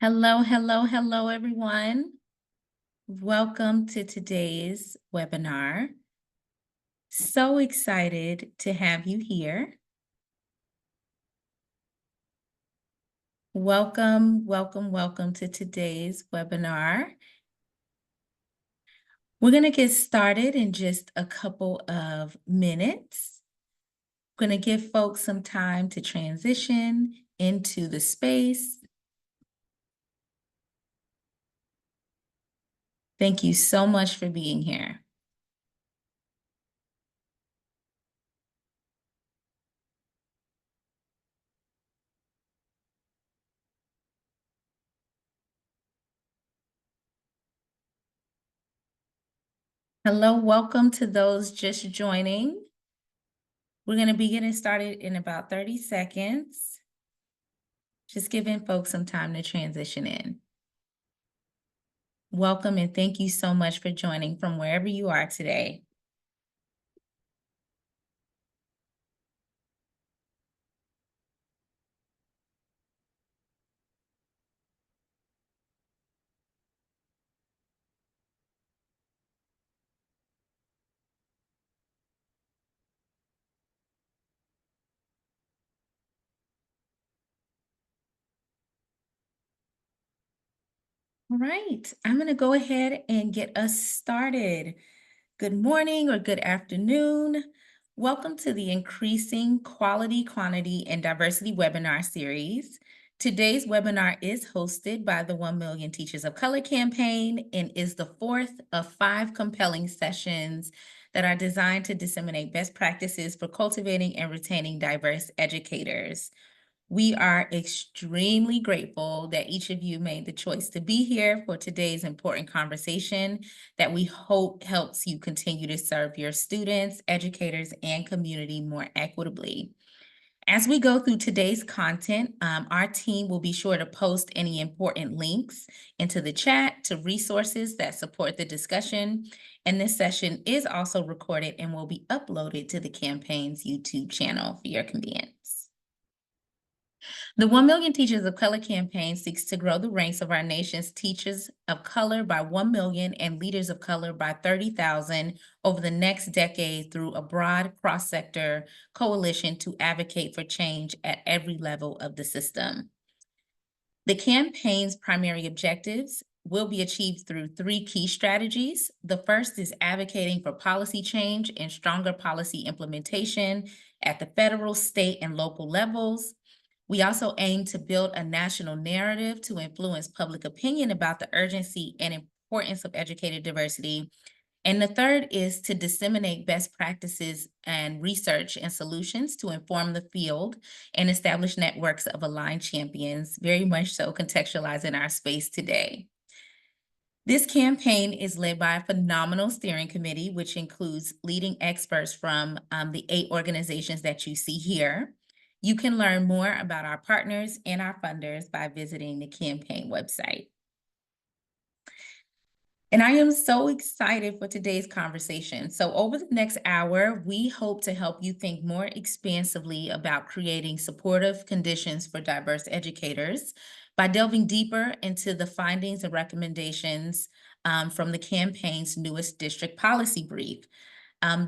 Hello, hello, hello, everyone. Welcome to today's webinar. So excited to have you here. Welcome, welcome, welcome to today's webinar. We're going to get started in just a couple of minutes. I'm going to give folks some time to transition into the space. Thank you so much for being here. Hello, welcome to those just joining. We're going to be getting started in about 30 seconds. Just giving folks some time to transition in. Welcome and thank you so much for joining from wherever you are today. All right, I'm going to go ahead and get us started. Good morning or good afternoon. Welcome to the Increasing Quality, Quantity, and Diversity webinar series. Today's webinar is hosted by the 1 Million Teachers of Color campaign and is the fourth of 5 compelling sessions that are designed to disseminate best practices for cultivating and retaining diverse educators. We are extremely grateful that each of you made the choice to be here for today's important conversation that we hope helps you continue to serve your students, educators, and community more equitably. As we go through today's content, our team will be sure to post any important links into the chat to resources that support the discussion. And this session is also recorded and will be uploaded to the campaign's YouTube channel for your convenience. The 1 Million Teachers of Color campaign seeks to grow the ranks of our nation's teachers of color by 1 million and leaders of color by 30,000 over the next decade through a broad cross-sector coalition to advocate for change at every level of the system. The campaign's primary objectives will be achieved through 3 key strategies. The first is advocating for policy change and stronger policy implementation at the federal, state, and local levels. We also aim to build a national narrative to influence public opinion about the urgency and importance of educator diversity. And the third is to disseminate best practices and research and solutions to inform the field and establish networks of aligned champions, very much so contextualized in our space today. This campaign is led by a phenomenal steering committee, which includes leading experts from the 8 organizations that you see here. You can learn more about our partners and our funders by visiting the campaign website. And I am so excited for today's conversation. So over the next hour, we hope to help you think more expansively about creating supportive conditions for diverse educators by delving deeper into the findings and recommendations from the campaign's newest district policy brief.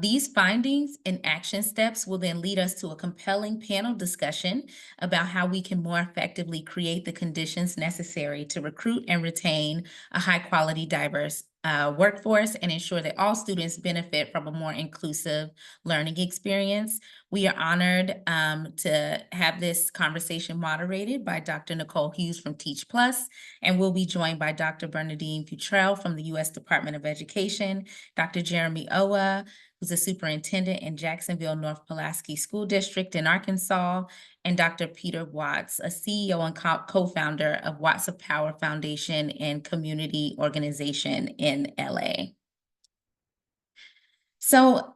These findings and action steps will then lead us to a compelling panel discussion about how we can more effectively create the conditions necessary to recruit and retain a high-quality, diverse workforce and ensure that all students benefit from a more inclusive learning experience. We are honored to have this conversation moderated by Dr. Nicole Hughes from Teach Plus, and we'll be joined by Dr. Bernadine Futrell from the U.S. Department of Education, Dr. Jeremy Owa, who's a superintendent in Jacksonville North Pulaski School District in Arkansas, and Dr. Peter Watts, a CEO and co-founder of Watts of Power Foundation and community organization in LA. So,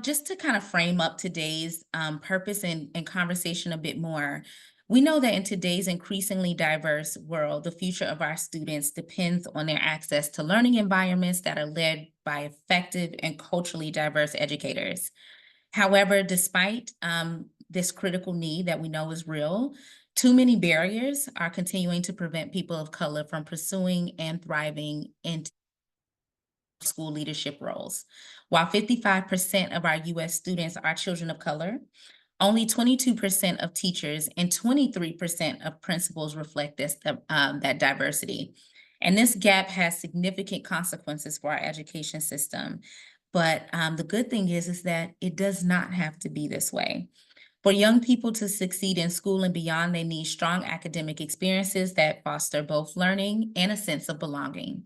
just to kind of frame up today's purpose and conversation a bit more, we know that in today's increasingly diverse world, the future of our students depends on their access to learning environments that are led by effective and culturally diverse educators. However, despite this critical need that we know is real, Too many barriers are continuing to prevent people of color from pursuing and thriving in school leadership roles. While 55% of our US students are children of color, only 22% of teachers and 23% of principals reflect that diversity. And this gap has significant consequences for our education system. But the good thing is that it does not have to be this way. For young people to succeed in school and beyond, they need strong academic experiences that foster both learning and a sense of belonging.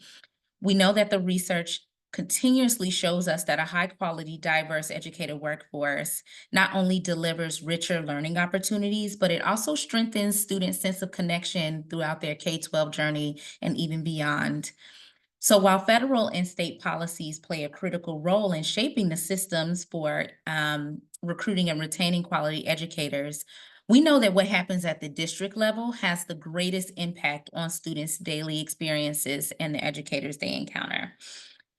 We know that the research continuously shows us that a high quality, diverse educated workforce not only delivers richer learning opportunities, but it also strengthens students' sense of connection throughout their K-12 journey and even beyond. So while federal and state policies play a critical role in shaping the systems for recruiting and retaining quality educators, we know that what happens at the district level has the greatest impact on students' daily experiences and the educators they encounter.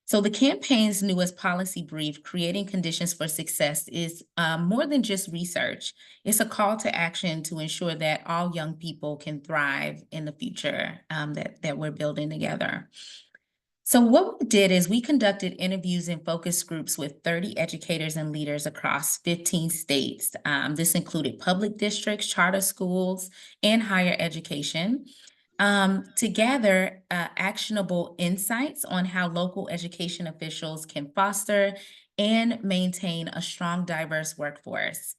So the campaign's newest policy brief, Creating Conditions for Success, is more than just research. It's a call to action to ensure that all young people can thrive in the future that we're building together. So what we did is we conducted interviews and focus groups with 30 educators and leaders across 15 states. This included public districts, charter schools, and higher education, to gather actionable insights on how local education officials can foster and maintain a strong, diverse workforce.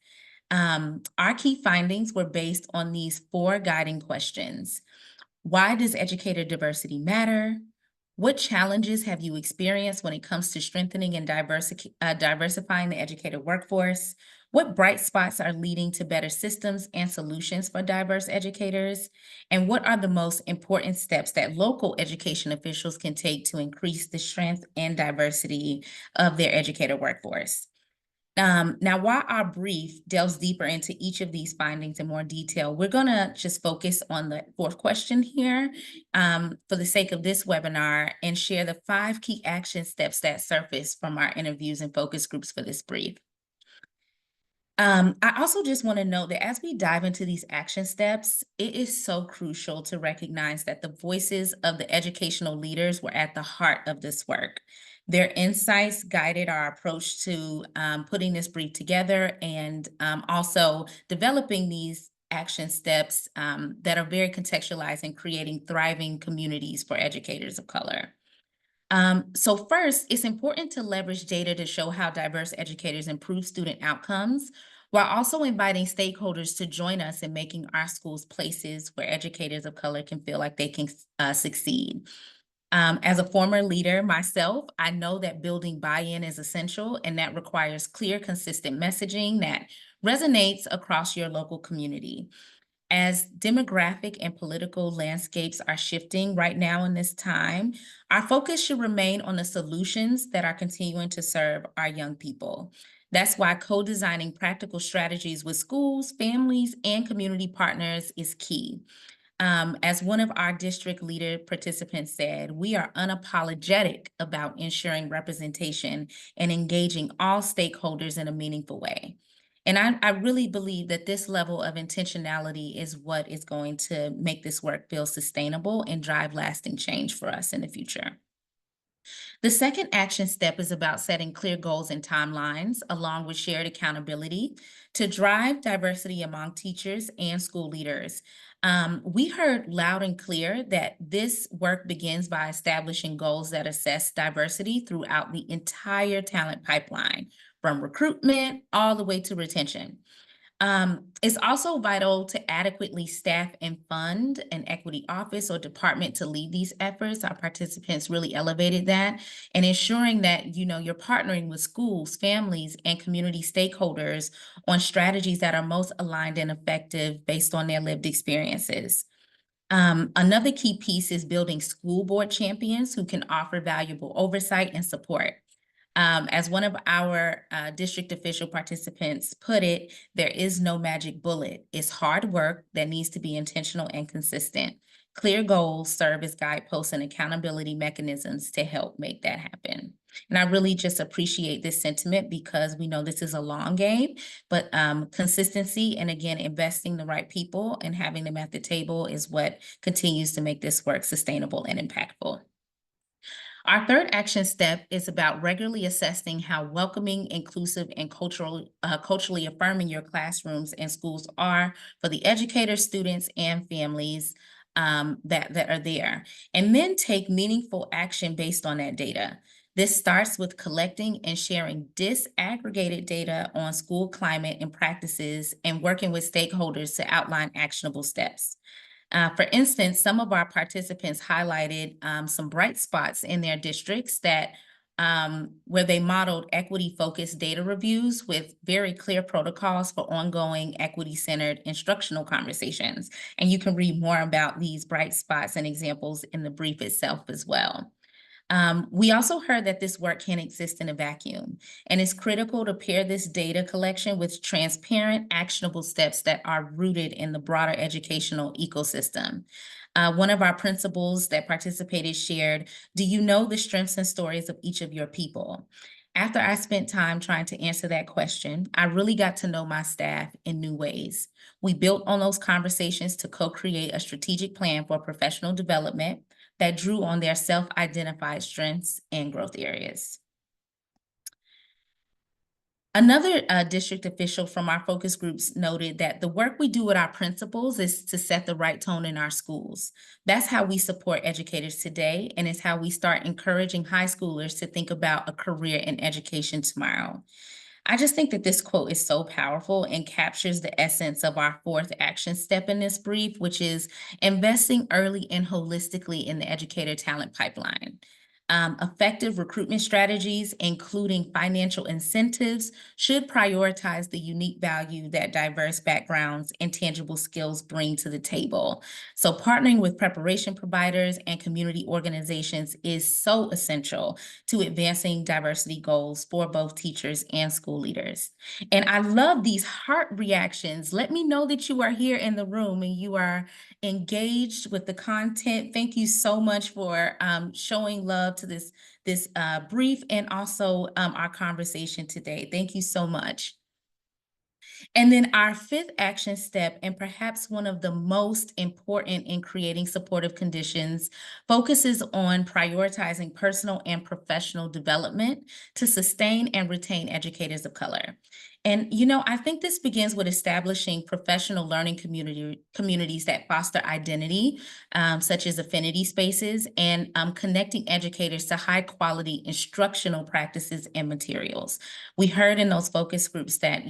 Our key findings were based on these four guiding questions. Why does educator diversity matter? What challenges have you experienced when it comes to strengthening and diversifying the educator workforce? What bright spots are leading to better systems and solutions for diverse educators? And what are the most important steps that local education officials can take to increase the strength and diversity of their educator workforce? Now, while our brief delves deeper into each of these findings in more detail, we're going to just focus on the fourth question here for the sake of this webinar and share the 5 key action steps that surface from our interviews and focus groups for this brief. I also just want to note that as we dive into these action steps, it is so crucial to recognize that the voices of the educational leaders were at the heart of this work. Their insights guided our approach to putting this brief together and also developing these action steps that are very contextualized in creating thriving communities for educators of color. So first, it's important to leverage data to show how diverse educators improve student outcomes, while also inviting stakeholders to join us in making our schools places where educators of color can feel like they can succeed. As a former leader myself, I know that building buy-in is essential, and that requires clear, consistent messaging that resonates across your local community. As demographic and political landscapes are shifting right now in this time, our focus should remain on the solutions that are continuing to serve our young people. That's why co-designing practical strategies with schools, families, and community partners is key. As one of our district leader participants said, we are unapologetic about ensuring representation and engaging all stakeholders in a meaningful way. And I really believe that this level of intentionality is what is going to make this work feel sustainable and drive lasting change for us in the future. The second action step is about setting clear goals and timelines, along with shared accountability to drive diversity among teachers and school leaders. We heard loud and clear that this work begins by establishing goals that assess diversity throughout the entire talent pipeline, from recruitment all the way to retention. It's also vital to adequately staff and fund an equity office or department to lead these efforts. Our participants really elevated that, and ensuring that you're partnering with schools, families, and community stakeholders on strategies that are most aligned and effective based on their lived experiences. Another key piece is building school board champions who can offer valuable oversight and support. As one of our district official participants put it, there is no magic bullet. It's hard work that needs to be intentional and consistent. Clear goals serve as guideposts and accountability mechanisms to help make that happen. And I really just appreciate this sentiment because we know this is a long game, but consistency and again, investing the right people and having them at the table is what continues to make this work sustainable and impactful. Our third action step is about regularly assessing how welcoming, inclusive, and culturally affirming your classrooms and schools are for the educators, students, and families that are there. And then take meaningful action based on that data. This starts with collecting and sharing disaggregated data on school climate and practices and working with stakeholders to outline actionable steps. For instance, some of our participants highlighted some bright spots in their districts that where they modeled equity-focused data reviews with very clear protocols for ongoing equity-centered instructional conversations. And you can read more about these bright spots and examples in the brief itself as well. We also heard that this work can't exist in a vacuum, and it's critical to pair this data collection with transparent, actionable steps that are rooted in the broader educational ecosystem. One of our principals that participated shared, "Do you know the strengths and stories of each of your people?" After I spent time trying to answer that question, I really got to know my staff in new ways. We built on those conversations to co-create a strategic plan for professional development that drew on their self-identified strengths and growth areas. Another district official from our focus groups noted that the work we do with our principals is to set the right tone in our schools. That's how we support educators today, and it's how we start encouraging high schoolers to think about a career in education tomorrow. I just think that this quote is so powerful and captures the essence of our fourth action step in this brief, which is investing early and holistically in the educator talent pipeline. Effective recruitment strategies, including financial incentives, should prioritize the unique value that diverse backgrounds and tangible skills bring to the table. So partnering with preparation providers and community organizations is so essential to advancing diversity goals for both teachers and school leaders. And I love these heart reactions. Let me know that you are here in the room and you are engaged with the content. Thank you so much for showing love to this brief and also our conversation today. Thank you so much. And then our fifth action step, and perhaps one of the most important in creating supportive conditions, focuses on prioritizing personal and professional development to sustain and retain educators of color. And, I think this begins with establishing professional learning communities that foster identity, such as affinity spaces, and connecting educators to high quality instructional practices and materials. We heard in those focus groups that,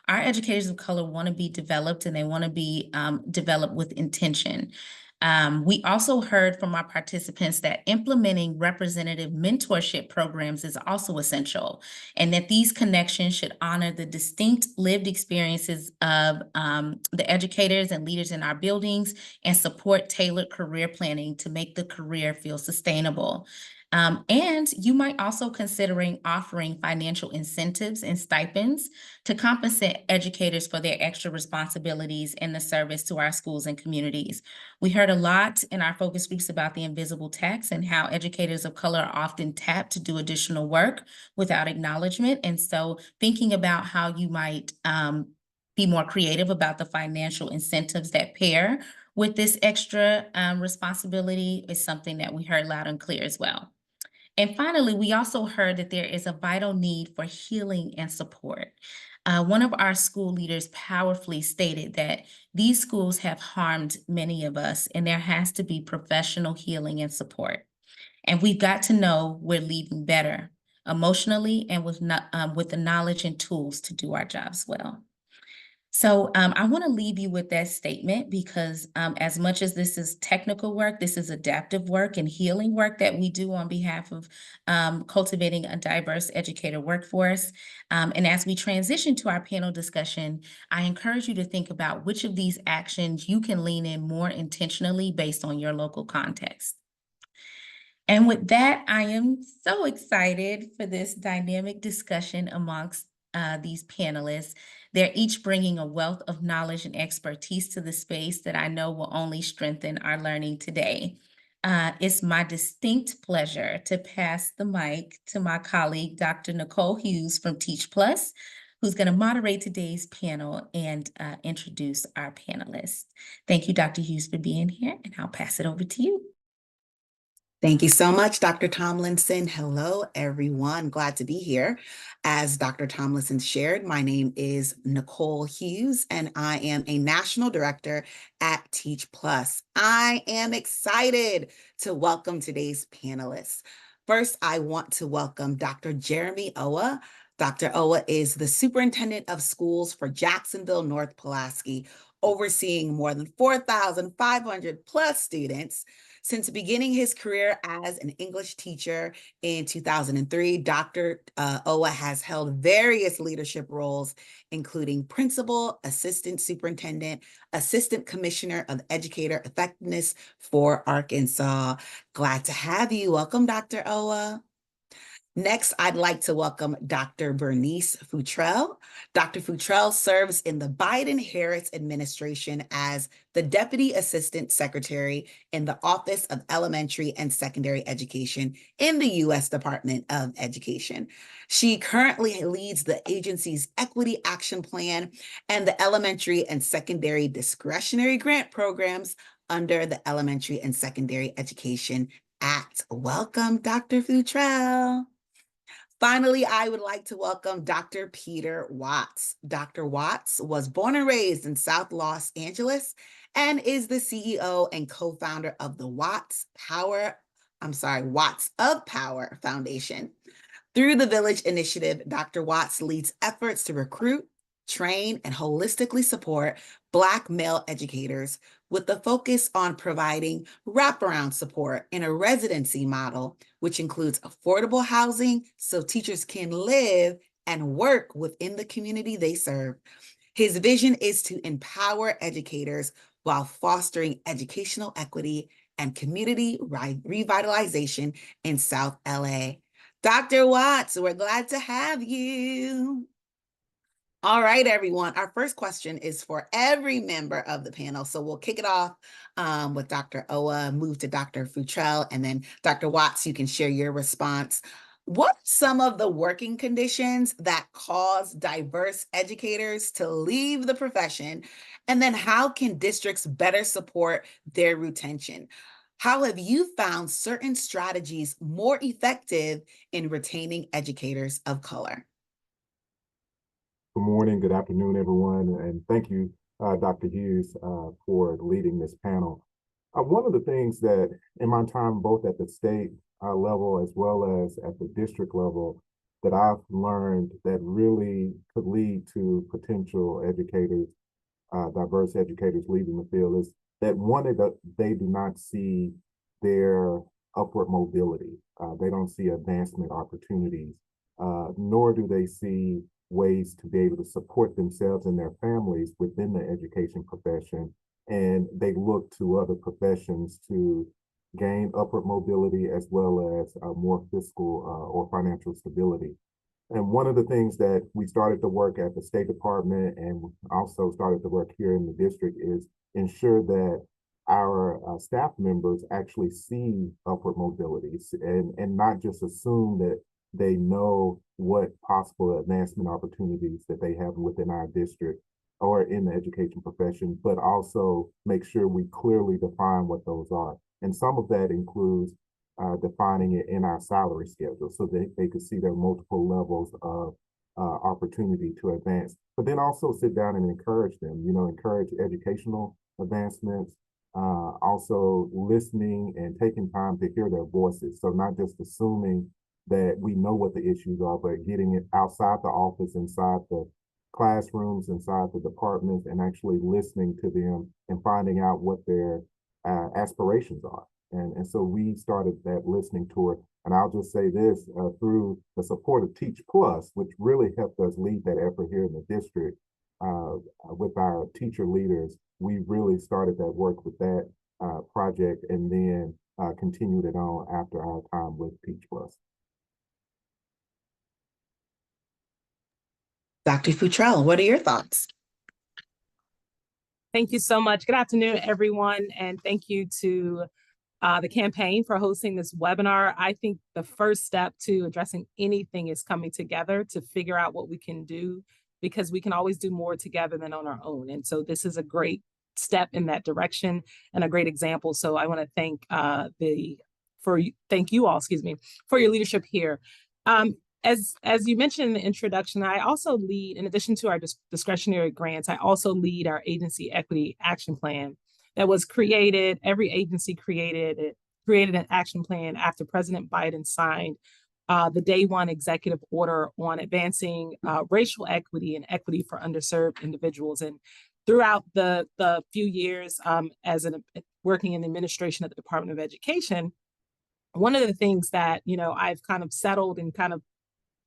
our educators of color want to be developed and they want to be developed with intention. We also heard from our participants that implementing representative mentorship programs is also essential, and that these connections should honor the distinct lived experiences of the educators and leaders in our buildings and support tailored career planning to make the career feel sustainable. And you might also considering offering financial incentives and stipends to compensate educators for their extra responsibilities in the service to our schools and communities. We heard a lot in our focus groups about the invisible tax and how educators of color are often tapped to do additional work without acknowledgement. And so thinking about how you might be more creative about the financial incentives that pair with this extra responsibility is something that we heard loud and clear as well. And finally, we also heard that there is a vital need for healing and support. One of our school leaders powerfully stated that these schools have harmed many of us, and there has to be professional healing and support. And we've got to know we're leaving better emotionally and with the knowledge and tools to do our jobs well. So I want to leave you with that statement because as much as this is technical work, this is adaptive work and healing work that we do on behalf of cultivating a diverse educator workforce. And as we transition to our panel discussion, I encourage you to think about which of these actions you can lean in more intentionally based on your local context. And with that, I am so excited for this dynamic discussion amongst these panelists. They're each bringing a wealth of knowledge and expertise to the space that I know will only strengthen our learning today. It's my distinct pleasure to pass the mic to my colleague, Dr. Nicole Hughes from Teach Plus, who's going to moderate today's panel and introduce our panelists. Thank you, Dr. Hughes, for being here, and I'll pass it over to you. Thank you so much, Dr. Tomlinson. Hello, everyone. Glad to be here. As Dr. Tomlinson shared, my name is Nicole Hughes, and I am a National Director at Teach Plus. I am excited to welcome today's panelists. First, I want to welcome Dr. Jeremy Owa. Dr. Owa is the Superintendent of Schools for Jacksonville North Pulaski, overseeing more than 4,500 plus students. Since beginning his career as an English teacher in 2003, Dr. Owa has held various leadership roles, including principal, assistant superintendent, assistant commissioner of Educator Effectiveness for Arkansas. Glad to have you. Welcome, Dr. Owa. Next, I'd like to welcome Dr. Bernice Futrell. Dr. Futrell serves in the Biden-Harris administration as the Deputy Assistant Secretary in the Office of Elementary and Secondary Education in the U.S. Department of Education. She currently leads the agency's Equity Action Plan and the Elementary and Secondary Discretionary Grant Programs under the Elementary and Secondary Education Act. Welcome, Dr. Futrell. Finally, I would like to welcome Dr. Peter Watts. Dr. Watts was born and raised in South Los Angeles and is the CEO and co-founder of the Watts of Power Foundation. Through the Village Initiative, Dr. Watts leads efforts to recruit, train, and holistically support Black male educators with the focus on providing wraparound support in a residency model, which includes affordable housing so teachers can live and work within the community they serve. His vision is to empower educators while fostering educational equity and community revitalization in South LA. Dr. Watts, we're glad to have you. All right, everyone. Our first question is for every member of the panel. So we'll kick it off with Dr. Owa, move to Dr. Futrell, and then Dr. Watts, you can share your response. What are some of the working conditions that cause diverse educators to leave the profession? And then how can districts better support their retention? How have you found certain strategies more effective in retaining educators of color? Good morning, good afternoon, everyone, and thank you, Dr. Hughes, for leading this panel. One of the things that in my time, both at the state level as well as at the district level, that I've learned that really could lead to potential educators, diverse educators leaving the field is that one, they do not see their upward mobility. They don't see advancement opportunities, nor do they see ways to be able to support themselves and their families within the education profession. And they look to other professions to gain upward mobility as well as more fiscal or financial stability. And one of the things that we started to work at the State Department and also started to work here in the district is ensure that our staff members actually see upward mobilities and not just assume that they know what possible advancement opportunities that they have within our district or in the education profession, but also make sure we clearly define what those are. And some of that includes defining it in our salary schedule so that they could see there are multiple levels of opportunity to advance, but then also sit down and encourage them, encourage educational advancements, also listening and taking time to hear their voices. So not just assuming that we know what the issues are, but getting it outside the office, inside the classrooms, inside the departments, and actually listening to them and finding out what their aspirations are. And so we started that listening tour. And I'll just say this, through the support of Teach Plus, which really helped us lead that effort here in the district with our teacher leaders, we really started that work with that project and then continued it on after our time with Teach Plus. Dr. Futrell, what are your thoughts? Thank you so much. Good afternoon, everyone. And thank you to the campaign for hosting this webinar. I think the first step to addressing anything is coming together to figure out what we can do, because we can always do more together than on our own. And so this is a great step in that direction and a great example. So I want to thank thank you all, excuse me, for your leadership here. As you mentioned in the introduction, I also lead, in addition to our discretionary grants, I also lead our agency equity action plan that was created. Every agency created an action plan after President Biden signed the day one executive order on advancing racial equity and equity for underserved individuals. And throughout the few years working in the administration at the Department of Education, one of the things that I've kind of settled and kind of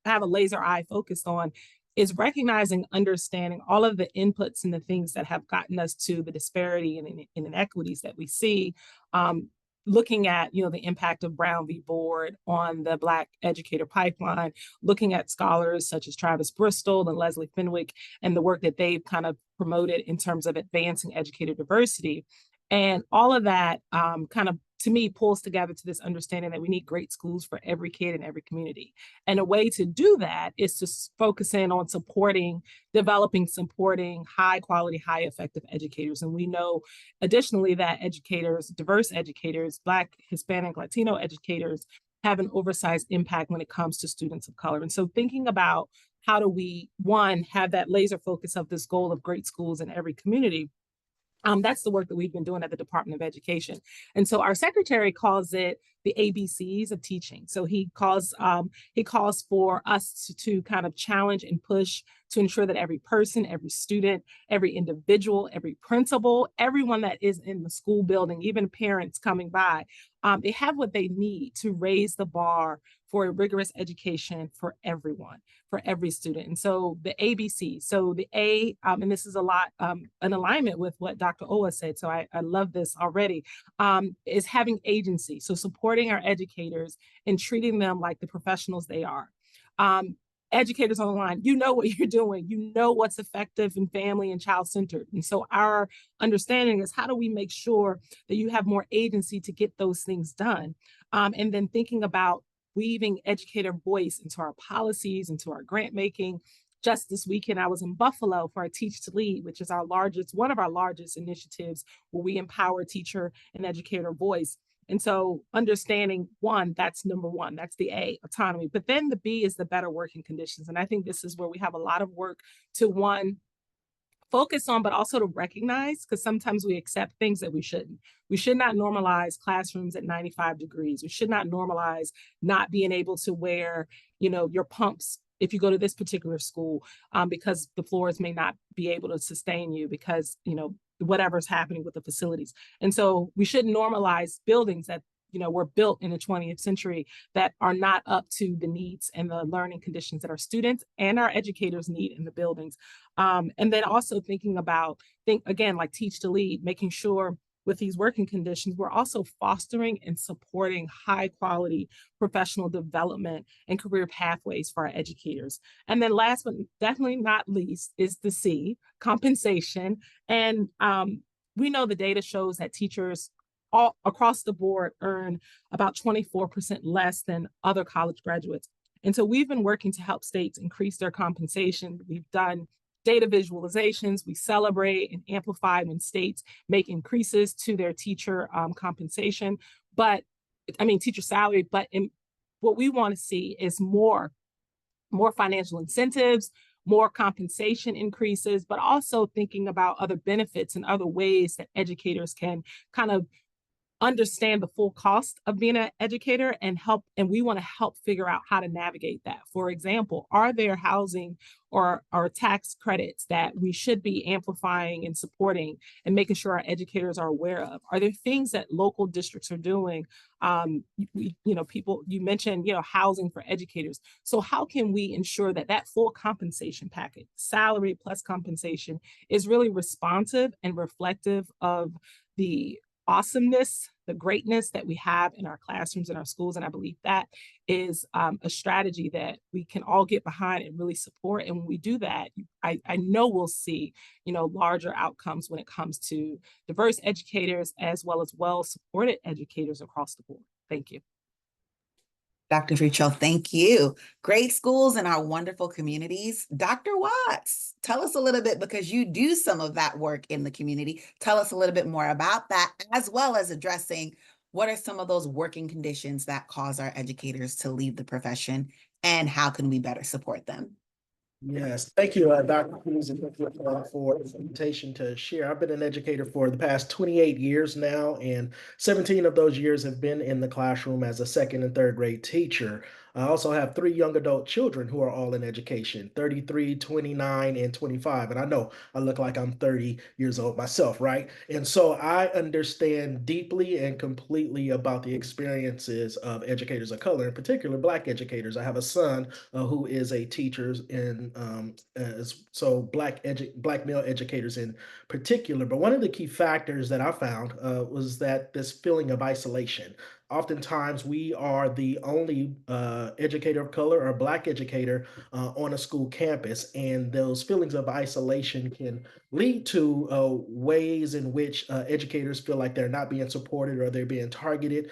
have a laser eye focused on is recognizing, understanding all of the inputs and the things that have gotten us to the disparity and inequities that we see. Looking at the impact of Brown v. Board on the Black educator pipeline, looking at scholars such as Travis Bristol and Leslie Fenwick and the work that they've kind of promoted in terms of advancing educator diversity. And all of that kind of, to me, pulls together to this understanding that we need great schools for every kid in every community. And a way to do that is to focus in on supporting high quality, high effective educators. And we know additionally that educators, diverse educators, Black, Hispanic, Latino educators have an oversized impact when it comes to students of color. And so thinking about how do we, one, have that laser focus of this goal of great schools in every community. That's the work that we've been doing at the Department of Education. And so our secretary calls it the ABCs of teaching. So he calls for us to kind of challenge and push to ensure that every person, every student, every individual, every principal, everyone that is in the school building, even parents coming by, they have what they need to raise the bar for a rigorous education for everyone, for every student. And so the ABC, so the A, and this is a lot in alignment with what Dr. Owa said, so I love this already, is having agency. So supporting our educators and treating them like the professionals they are. Educators on the line, you know what you're doing, you know what's effective and family and child-centered. And so our understanding is, how do we make sure that you have more agency to get those things done? And then thinking about weaving educator voice into our policies, into our grant making. Just this weekend, I was in Buffalo for a Teach to Lead, which is one of our largest initiatives where we empower teacher and educator voice. And so understanding, one, that's number one, that's the A, autonomy. But then the B is the better working conditions. And I think this is where we have a lot of work to, one, focus on, but also to recognize, because sometimes we accept things that we shouldn't. We should not normalize classrooms at 95 degrees. We should not normalize not being able to wear, your pumps if you go to this particular school, because the floors may not be able to sustain you because, whatever's happening with the facilities. And so we shouldn't normalize buildings that were built in the 20th century that are not up to the needs and the learning conditions that our students and our educators need in the buildings. And then also thinking about, again, like Teach to Lead, making sure with these working conditions, we're also fostering and supporting high quality professional development and career pathways for our educators. And then last but definitely not least is the C, compensation. And we know the data shows that teachers all across the board earn about 24% less than other college graduates. And so we've been working to help states increase their compensation. We've done data visualizations. We celebrate and amplify when states make increases to their teacher compensation, teacher salary. But what we want to see is more financial incentives, more compensation increases, but also thinking about other benefits and other ways that educators can kind of understand the full cost of being an educator and we want to help figure out how to navigate that. For example, are there housing or tax credits that we should be amplifying and supporting and making sure our educators are aware of? Are there things that local districts are doing? You mentioned, housing for educators. So how can we ensure that full compensation package, salary plus compensation, is really responsive and reflective of the awesomeness the greatness that we have in our classrooms and our schools. And I believe that is a strategy that we can all get behind and really support. And when we do that, I know we'll see, larger outcomes when it comes to diverse educators as well supported educators across the board. Thank you. Dr. Futrell, thank you. Great schools in our wonderful communities. Dr. Watts, tell us a little bit, because you do some of that work in the community. Tell us a little bit more about that, as well as addressing what are some of those working conditions that cause our educators to leave the profession, and how can we better support them? Yes, thank you, Dr. Hughes, and thank you for the invitation to share. I've been an educator for the past 28 years now, and 17 of those years have been in the classroom as a second and third grade teacher. I also have 3 young adult children who are all in education, 33, 29, and 25. And I know I look like I'm 30 years old myself, right? And so I understand deeply and completely about the experiences of educators of color, in particular Black educators. I have a son who is a teacher in so Black male educators in particular. But one of the key factors that I found was that this feeling of isolation. Oftentimes, we are the only educator of color or Black educator on a school campus, and those feelings of isolation can lead to ways in which educators feel like they're not being supported or they're being targeted,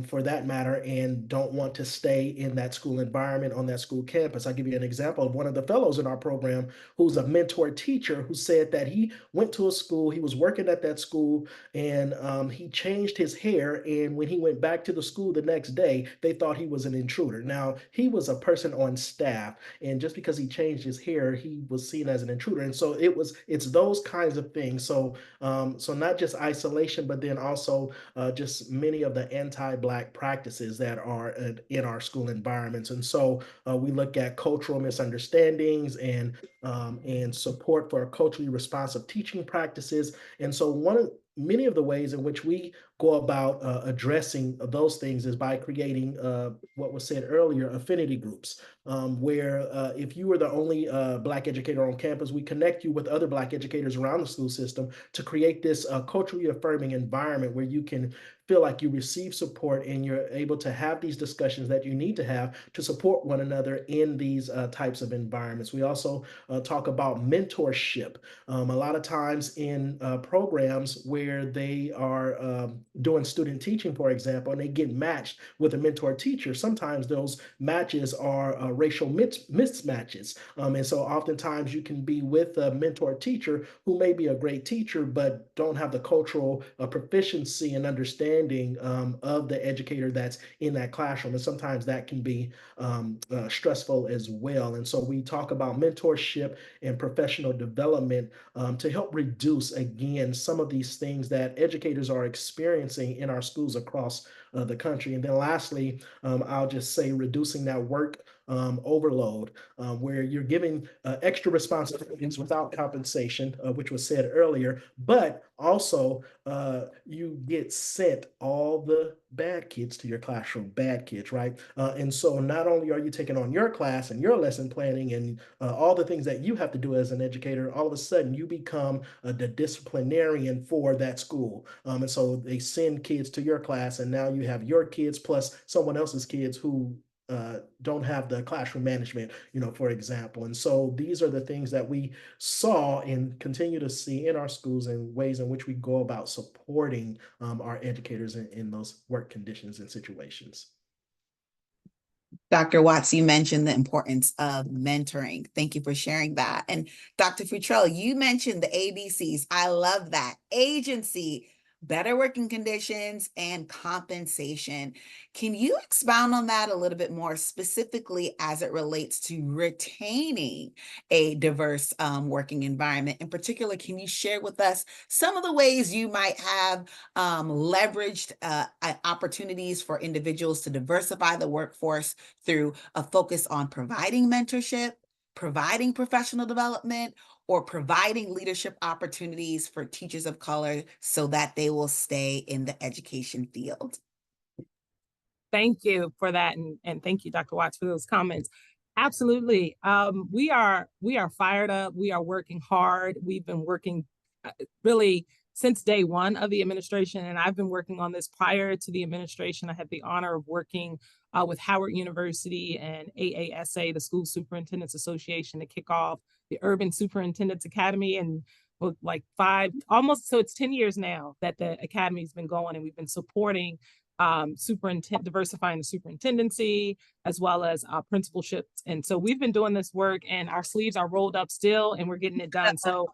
for that matter, and don't want to stay in that school environment on that school campus. I'll give you an example of one of the fellows in our program who's a mentor teacher who said that he went to a school, he was working at that school, and he changed his hair. And when he went back to the school the next day, they thought he was an intruder. Now, he was a person on staff, and just because he changed his hair, he was seen as an intruder. And so it's those kinds of things. So not just isolation, but then also just many of the anti-Black practices that are in our school environments. And so we look at cultural misunderstandings and support for culturally responsive teaching practices. And so many of the ways in which we go about addressing those things is by creating what was said earlier, affinity groups, where if you were the only Black educator on campus, we connect you with other Black educators around the school system to create this culturally affirming environment where you can feel like you receive support and you're able to have these discussions that you need to have to support one another in these types of environments. We also talk about mentorship. A lot of times in programs where they are doing student teaching, for example, and they get matched with a mentor teacher, sometimes those matches are racial mismatches. And so oftentimes you can be with a mentor teacher who may be a great teacher, but don't have the cultural proficiency and understanding of the educator that's in that classroom. And sometimes that can be stressful as well. And so we talk about mentorship and professional development to help reduce, again, some of these things that educators are experiencing in our schools across the country. And then lastly, I'll just say reducing that work overload, where you're giving extra responsibilities without compensation, which was said earlier, but also you get sent all the bad kids to your classroom, bad kids, right? And so not only are you taking on your class and your lesson planning and all the things that you have to do as an educator, all of a sudden you become the disciplinarian for that school. And so they send kids to your class, and now you have your kids plus someone else's kids who don't have the classroom management, for example. And so these are the things that we saw and continue to see in our schools and ways in which we go about supporting our educators in those work conditions and situations. Dr. Watts, you mentioned the importance of mentoring. Thank you for sharing that. And Dr. Futrell, you mentioned the ABCs. I love that. Agency, better working conditions, and compensation. Can you expound on that a little bit more, specifically as it relates to retaining a diverse working environment? In particular, can you share with us some of the ways you might have leveraged opportunities for individuals to diversify the workforce through a focus on providing mentorship, providing professional development, or providing leadership opportunities for teachers of color so that they will stay in the education field? Thank you for that, and thank you, Dr. Watts, for those comments. Absolutely, we are fired up. We are working hard. We've been working really since day one of the administration, and I've been working on this prior to the administration. I had the honor of working with Howard University and AASA, the School Superintendents Association, to kick off the Urban Superintendents Academy. And like so it's 10 years now that the academy's been going, and we've been supporting diversifying the superintendency as well as principalships. And so we've been doing this work, and our sleeves are rolled up still, and we're getting it done. So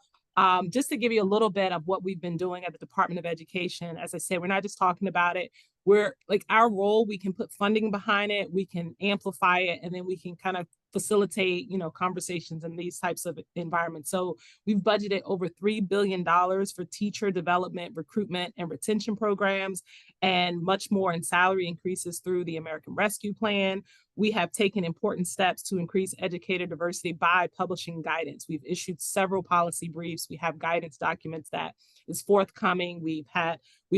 just to give you a little bit of what we've been doing at the Department of Education, as I said, we're not just talking about it. We're like, our role, we can put funding behind it, we can amplify it, and then we can kind of facilitate, conversations in these types of environments. So we've budgeted over $3 billion for teacher development, recruitment, and retention programs, and much more in salary increases through the American Rescue Plan. We have taken important steps to increase educator diversity by publishing guidance. We've issued several policy briefs. We have guidance documents that is forthcoming. We've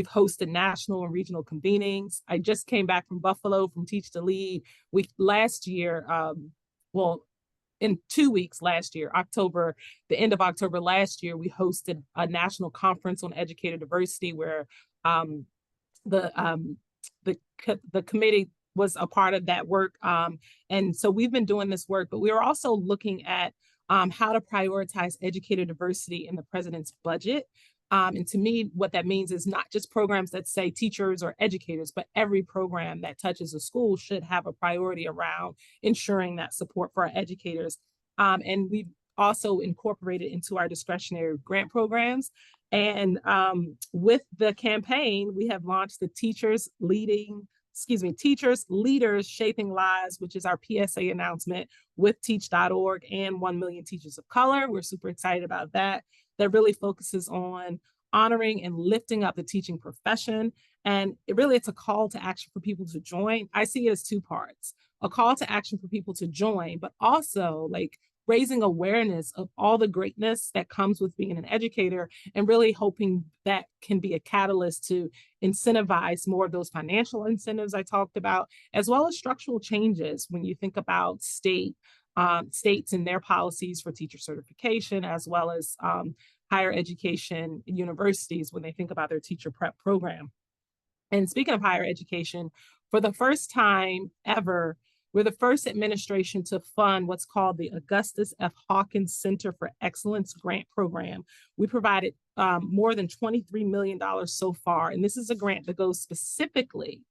hosted national and regional convenings. I just came back from Buffalo from Teach to Lead. Last year, in 2 weeks last year, the end of October last year, we hosted a national conference on educator diversity where the committee was a part of that work. And so we've been doing this work, but we are also looking at how to prioritize educator diversity in the president's budget. And to me, what that means is not just programs that say teachers or educators, but every program that touches a school should have a priority around ensuring that support for our educators. And we've also incorporated into our discretionary grant programs. And with the campaign, we have launched the Teachers Leaders Shaping Lives, which is our PSA announcement with Teach.org and 1 Million Teachers of Color. We're super excited about that. That really focuses on honoring and lifting up the teaching profession. And it's a call to action for people to join. I see it as two parts: a call to action for people to join, but also like raising awareness of all the greatness that comes with being an educator, and really hoping that can be a catalyst to incentivize more of those financial incentives I talked about, as well as structural changes when you think about states and their policies for teacher certification, as well as higher education universities when they think about their teacher prep program. And speaking of higher education, for the first time ever, we're the first administration to fund what's called the Augustus F. Hawkins Center for Excellence grant program. We provided more than $23 million so far. And this is a grant that goes specifically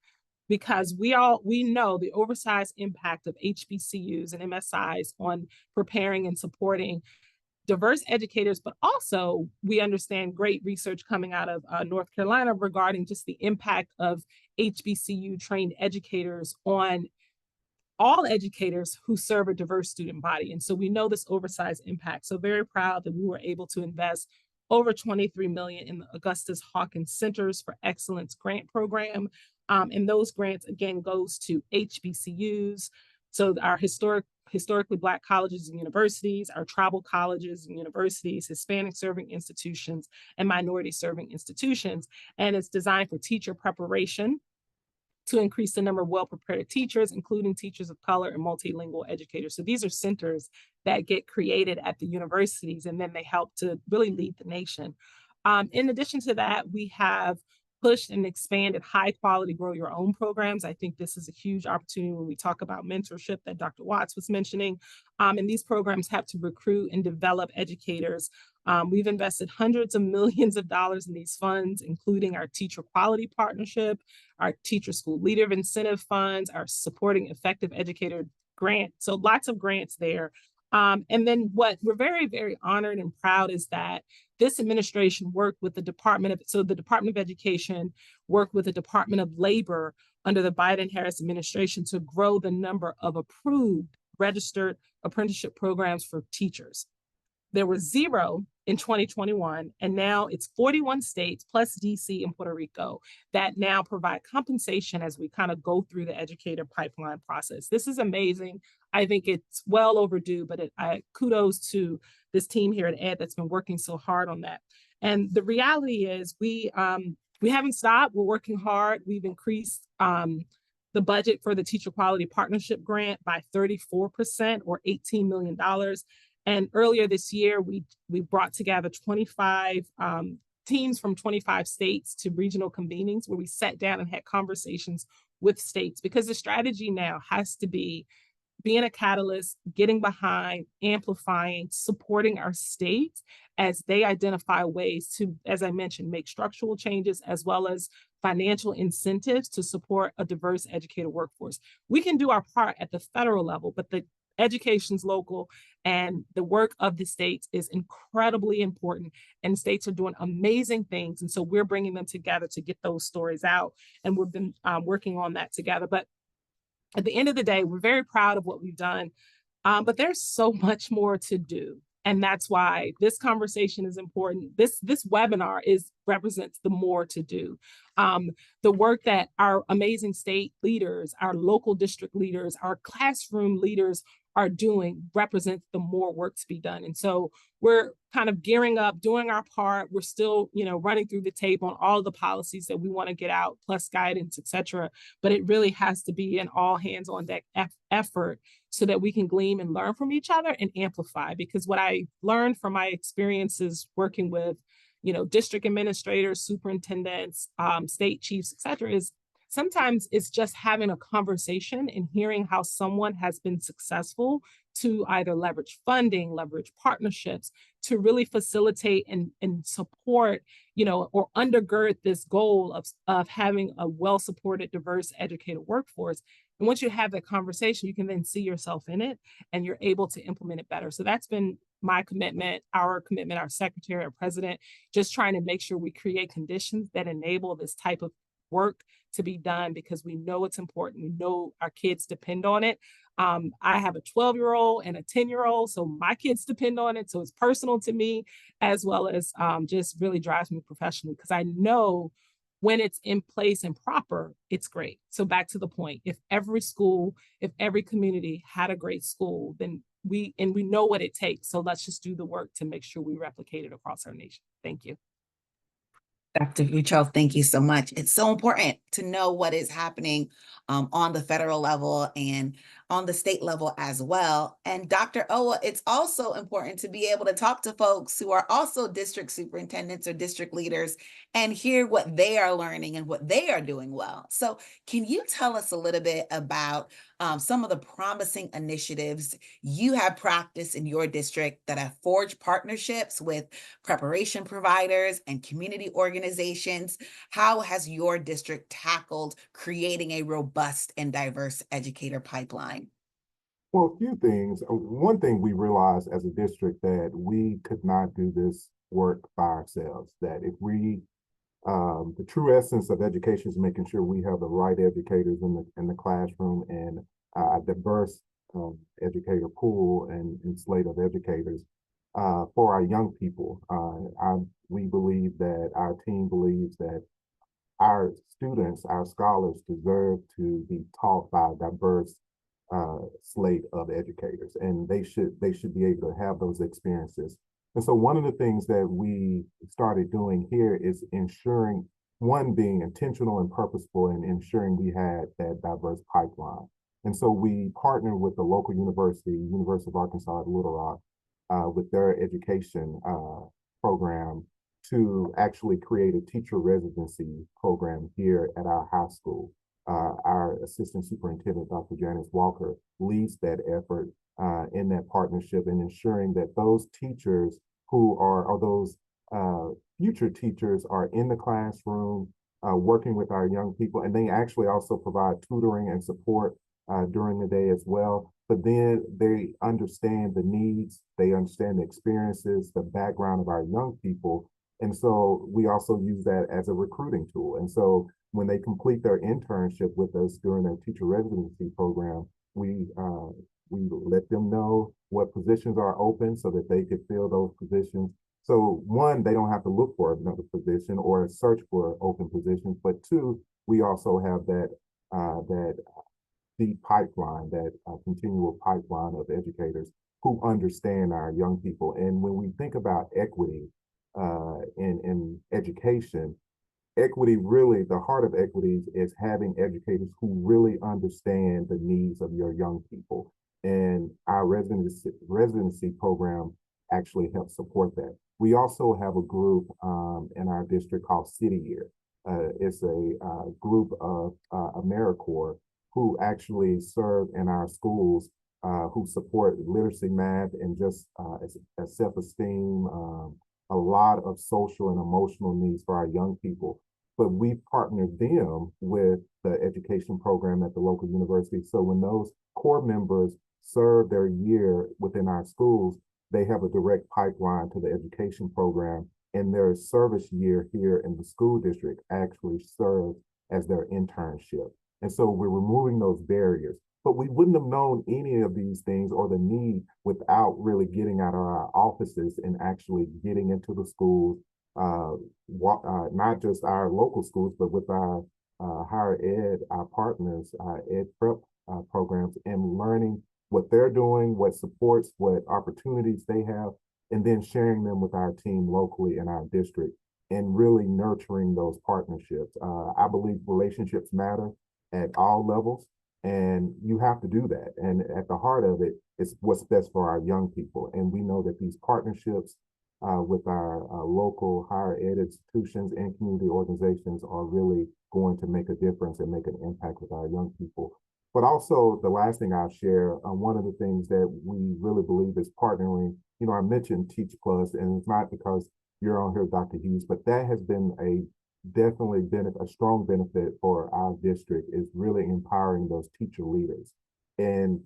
because we know the oversized impact of HBCUs and MSIs on preparing and supporting diverse educators, but also we understand great research coming out of North Carolina regarding just the impact of HBCU trained educators on all educators who serve a diverse student body. And so we know this oversized impact. So very proud that we were able to invest over $23 million in the Augustus Hawkins Centers for Excellence grant program. And those grants, again, goes to HBCUs. So our historically Black colleges and universities, our tribal colleges and universities, Hispanic serving institutions, and minority serving institutions. And it's designed for teacher preparation to increase the number of well-prepared teachers, including teachers of color and multilingual educators. So these are centers that get created at the universities, and then they help to really lead the nation. In addition to that, we have pushed and expanded high quality grow your own programs. I think this is a huge opportunity when we talk about mentorship that Dr. Watts was mentioning. And these programs have to recruit and develop educators. We've invested hundreds of millions of dollars in these funds, including our Teacher Quality Partnership, our Teacher School Leader Incentive Funds, our Supporting Effective Educator Grant. So lots of grants there. And then what we're very, very honored and proud is that this administration worked with the Department of Education worked with the Department of Labor under the Biden-Harris administration to grow the number of approved registered apprenticeship programs for teachers. There were 0 in 2021, and now it's 41 states plus DC and Puerto Rico that now provide compensation as we kind of go through the educator pipeline process. This is amazing. I think it's well overdue, but kudos to this team here at Ed that's been working so hard on that. And the reality is we haven't stopped. We're working hard. We've increased the budget for the Teacher Quality Partnership Grant by 34% or $18 million. And earlier this year, we brought together 25 teams from 25 states to regional convenings where we sat down and had conversations with states, because the strategy now has to be being a catalyst, getting behind, amplifying, supporting our states as they identify ways to, as I mentioned, make structural changes as well as financial incentives to support a diverse educator workforce. We can do our part at the federal level, but the education's local, and the work of the states is incredibly important, and states are doing amazing things, and so we're bringing them together to get those stories out, and we've been working on that together. But at the end of the day, we're very proud of what we've done, but there's so much more to do. And that's why this conversation is important. This webinar represents the more to do. The work that our amazing state leaders, our local district leaders, our classroom leaders are doing represents the more work to be done. And so we're kind of gearing up, doing our part. We're still, running through the tape on all of the policies that we want to get out, plus guidance, et cetera. But it really has to be an all hands on deck effort so that we can glean and learn from each other and amplify. Because what I learned from my experiences working with, district administrators, superintendents, state chiefs, et cetera, is sometimes it's just having a conversation and hearing how someone has been successful to either leverage funding, leverage partnerships to really facilitate and support, or undergird this goal of having a well-supported, diverse educator workforce. And once you have that conversation, you can then see yourself in it and you're able to implement it better. So that's been my commitment, our secretary, our president, just trying to make sure we create conditions that enable this type of work to be done, because we know it's important. We know our kids depend on it. I have a 12-year-old and a 10-year-old, so my kids depend on it. So it's personal to me, as well as just really drives me professionally, because I know when it's in place and proper, it's great. So back to the point, if every school, if every community had a great school, then we know what it takes. So let's just do the work to make sure we replicate it across our nation. Thank you. Dr. Futrell, thank you so much. It's so important to know what is happening on the federal level and on the state level as well. And Dr. Owa, it's also important to be able to talk to folks who are also district superintendents or district leaders and hear what they are learning and what they are doing well. So can you tell us a little bit about some of the promising initiatives you have practiced in your district that have forged partnerships with preparation providers and community organizations? How has your district tackled creating a robust and diverse educator pipeline? Well, a few things. One thing we realized as a district that we could not do this work by ourselves, that if we the true essence of education is making sure we have the right educators in the classroom and a diverse educator pool and slate of educators for our young people. We believe that our team believes that our students, our scholars deserve to be taught by a diverse slate of educators, and they should be able to have those experiences. And so one of the things that we started doing here is ensuring, one, being intentional and purposeful in ensuring we had that diverse pipeline. And so we partnered with the local university, University of Arkansas at Little Rock, with their education program to actually create a teacher residency program here at our high school. Our assistant superintendent, Dr. Janice Walker, leads that effort in that partnership and ensuring that those teachers who are, or those future teachers are in the classroom working with our young people. And they actually also provide tutoring and support during the day as well. But then they understand the needs, they understand the experiences, the background of our young people. And so we also use that as a recruiting tool. And so when they complete their internship with us during their teacher residency program, we let them know what positions are open so that they could fill those positions. So one, they don't have to look for another position or search for open positions, but two, we also have that deep pipeline, that continual pipeline of educators who understand our young people. And when we think about equity in education, equity, really, the heart of equity is having educators who really understand the needs of your young people. And our residency program actually helps support that. We also have a group in our district called City Year. It's a group of AmeriCorps who actually serve in our schools, who support literacy, math, and just as self-esteem, a lot of social and emotional needs for our young people. But we partner them with the education program at the local university. So when those core members serve their year within our schools, they have a direct pipeline to the education program, and their service year here in the school district actually serves as their internship. And so we're removing those barriers. But we wouldn't have known any of these things or the need without really getting out of our offices and actually getting into the schools, not just our local schools, but with our higher ed, our partners, our ed prep programs, and learning what they're doing, what supports, what opportunities they have, and then sharing them with our team locally in our district and really nurturing those partnerships. I believe relationships matter at all levels, and you have to do that. And at the heart of it is what's best for our young people. And we know that these partnerships with our local higher ed institutions and community organizations are really going to make a difference and make an impact with our young people. But also, the last thing I'll share, one of the things that we really believe is partnering. You know, I mentioned Teach Plus, and it's not because you're on here, Dr. Hughes, but that has been definitely been a strong benefit for our district, is really empowering those teacher leaders and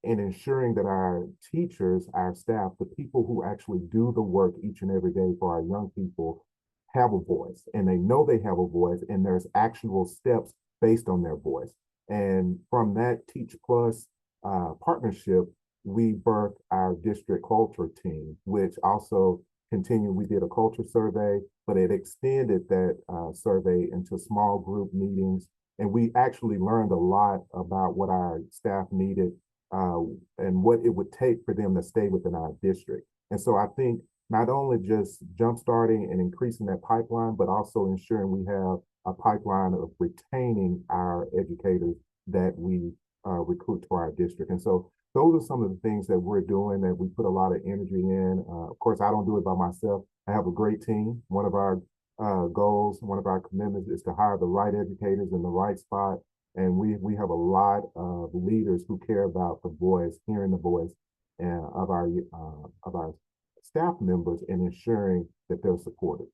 ensuring that our teachers, our staff, the people who actually do the work each and every day for our young people have a voice, and they know they have a voice, and there's actionable steps based on their voice. And from that Teach Plus partnership, we birthed our district culture team, which also continued. We did a culture survey, but it extended that survey into small group meetings. And we actually learned a lot about what our staff needed and what it would take for them to stay within our district. And so I think not only just jumpstarting and increasing that pipeline, but also ensuring we have a pipeline of retaining our educators that we recruit to our district. And so those are some of the things that we're doing that we put a lot of energy in. Of course, I don't do it by myself. I have a great team. One of our goals, one of our commitments is to hire the right educators in the right spot. And we have a lot of leaders who care about the voice, hearing the voice of our staff members and ensuring that they're supported.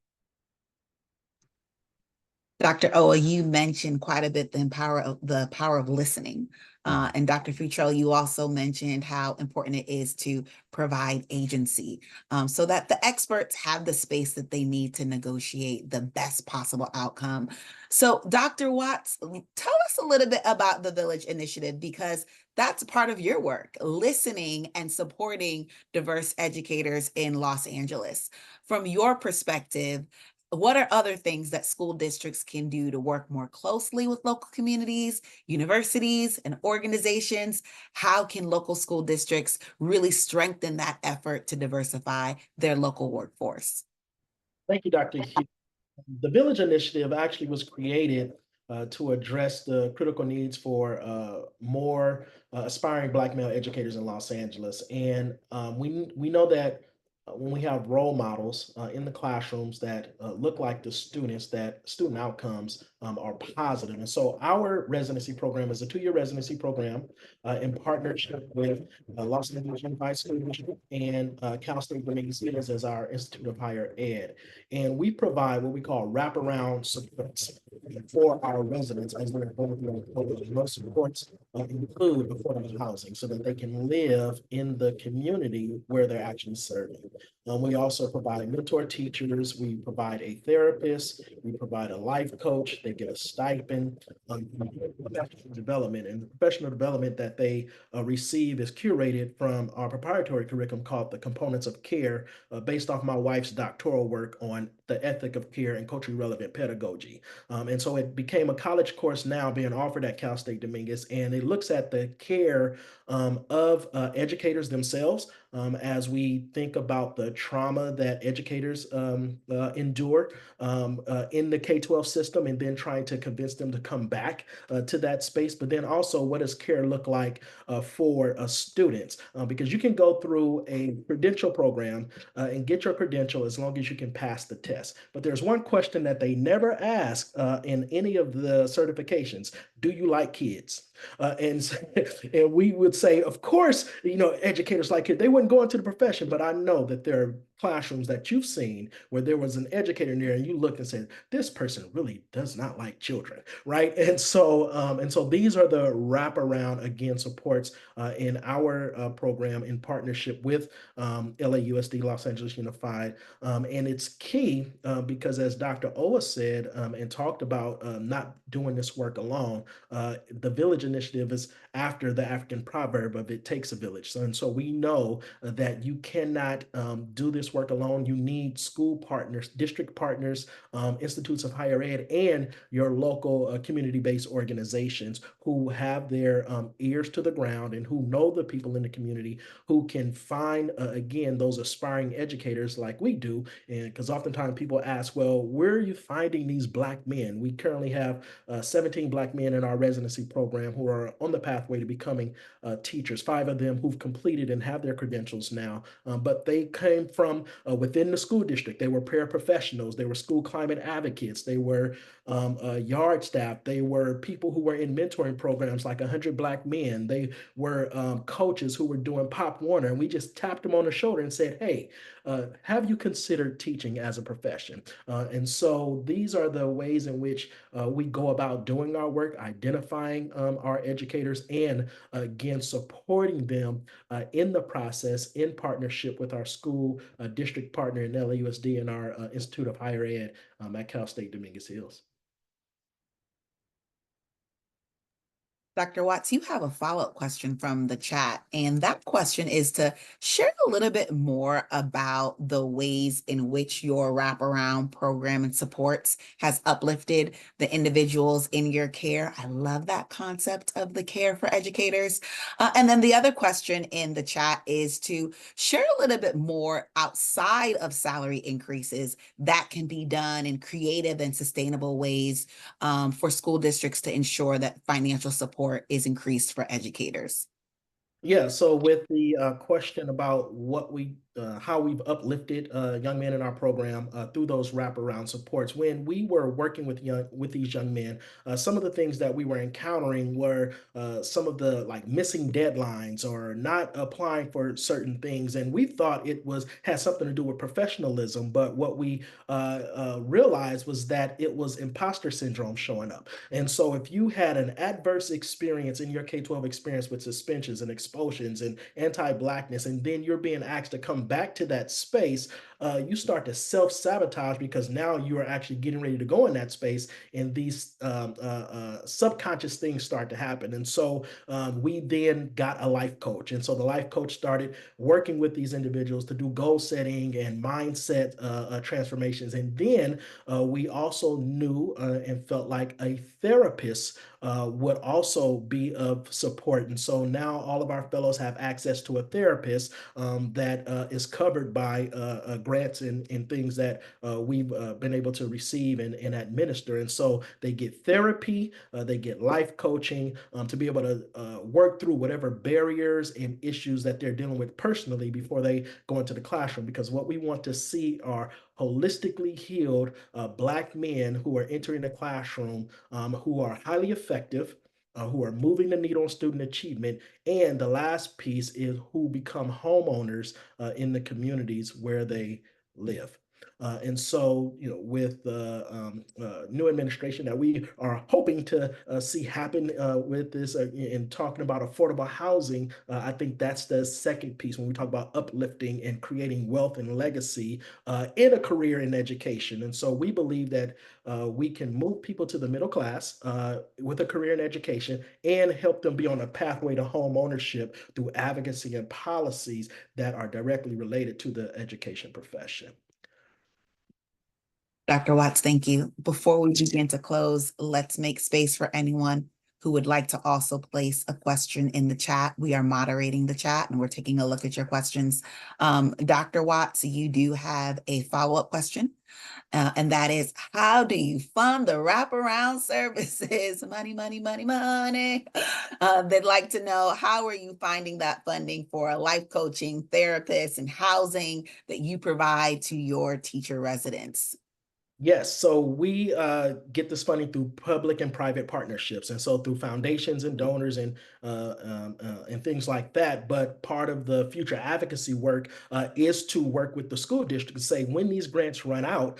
Dr. Owa, you mentioned quite a bit the power of listening. And Dr. Futrell, you also mentioned how important it is to provide agency so that the experts have the space that they need to negotiate the best possible outcome. So Dr. Watts, tell us a little bit about the Village Initiative, because that's part of your work, listening and supporting diverse educators in Los Angeles. From your perspective, what are other things that school districts can do to work more closely with local communities, universities, and organizations? How can local school districts really strengthen that effort to diversify their local workforce? Thank you, Dr. Hughes. The Village Initiative actually was created to address the critical needs for more aspiring Black male educators in Los Angeles. And we know that when we have role models in the classrooms that look like the students, that student outcomes are positive. And so our residency program is a 2-year residency program in partnership with Los Angeles Unified School District and Cal State Dominguez as our Institute of Higher Ed. And we provide what we call wraparound supports for our residents as they're going through college. Those supports include affordable housing so that they can live in the community where they're actually serving. We also provide mentor teachers, we provide a therapist, we provide a life coach, they get a stipend, professional development, and the professional development that they receive is curated from our proprietary curriculum called the Components of Care, based off my wife's doctoral work on the ethic of care and culturally relevant pedagogy. And so it became a college course now being offered at Cal State Dominguez, and it looks at the care of educators themselves as we think about the trauma that educators endure in the K-12 system, and then trying to convince them to come back to that space. But then also, what does care look like for students? Because you can go through a credential program and get your credential as long as you can pass the test. But there's one question that they never ask in any of the certifications: do you like kids? And we would say, of course, educators like it. They wouldn't go into the profession, but I know that there are classrooms that you've seen where there was an educator in there, and you look and say, this person really does not like children, right? And so these are the wraparound again supports in our program in partnership with LAUSD, Los Angeles Unified, and it's key because, as Dr. Owa said and talked about, not doing this work alone. The Village Initiative is after the African proverb of "it takes a village." And so we know that you cannot do this work alone. You need school partners, district partners, institutes of higher ed, and your local community-based organizations who have their ears to the ground and who know the people in the community, who can find, again, those aspiring educators like we do. And because oftentimes people ask, well, where are you finding these Black men? We currently have 17 Black men in our residency program who are on the pathway to becoming teachers, 5 of them who've completed and have their credentials now. But they came from within the school district. They were paraprofessionals, they were school climate advocates, they were yard staff, they were people who were in mentoring programs like 100 Black Men, they were coaches who were doing Pop Warner. And we just tapped them on the shoulder and said, hey, have you considered teaching as a profession? And so these are the ways in which we go about doing our work, identifying our educators, and again, supporting them in the process in partnership with our school district partner in LAUSD and our Institute of Higher Ed at Cal State Dominguez Hills. Dr. Watts, you have a follow-up question from the chat, and that question is to share a little bit more about the ways in which your wraparound program and supports has uplifted the individuals in your care. I love that concept of the care for educators. And then the other question in the chat is to share a little bit more outside of salary increases that can be done in creative and sustainable ways for school districts to ensure that financial support is increased for educators. Yeah, so with the question about how we've uplifted young men in our program through those wraparound supports, when we were working with these young men, some of the things that we were encountering were some of the like missing deadlines or not applying for certain things, and we thought it had something to do with professionalism. But what we realized was that it was imposter syndrome showing up. And so if you had an adverse experience in your K-12 experience with suspensions and expulsions and anti-Blackness, and then you're being asked to come back to that space, you start to self-sabotage because now you are actually getting ready to go in that space, and these subconscious things start to happen. And so we then got a life coach. And so the life coach started working with these individuals to do goal setting and mindset transformations. And then we also knew and felt like a therapist would also be of support. And so now all of our fellows have access to a therapist that is covered by grants and things that we've been able to receive and administer. And so they get therapy, they get life coaching to be able to work through whatever barriers and issues that they're dealing with personally before they go into the classroom. Because what we want to see are holistically healed Black men who are entering the classroom, who are highly effective, who are moving the needle on student achievement. And the last piece is who become homeowners in the communities where they live. And so, with the new administration that we are hoping to see happen with this in talking about affordable housing, I think that's the second piece when we talk about uplifting and creating wealth and legacy in a career in education. And so we believe that we can move people to the middle class with a career in education and help them be on a pathway to home ownership through advocacy and policies that are directly related to the education profession. Dr. Watts, thank you. Before we begin to close, let's make space for anyone who would like to also place a question in the chat, we are moderating the chat and we're taking a look at your questions. Dr. Watts, you do have a follow-up question. And that is, how do you fund the wraparound services? Money, money, money, money. They'd like to know, how are you finding that funding for life coaching, therapists, and housing that you provide to your teacher residents? Yes, so we get this funding through public and private partnerships, and so through foundations and donors and things like that. But part of the future advocacy work is to work with the school district to say when these grants run out,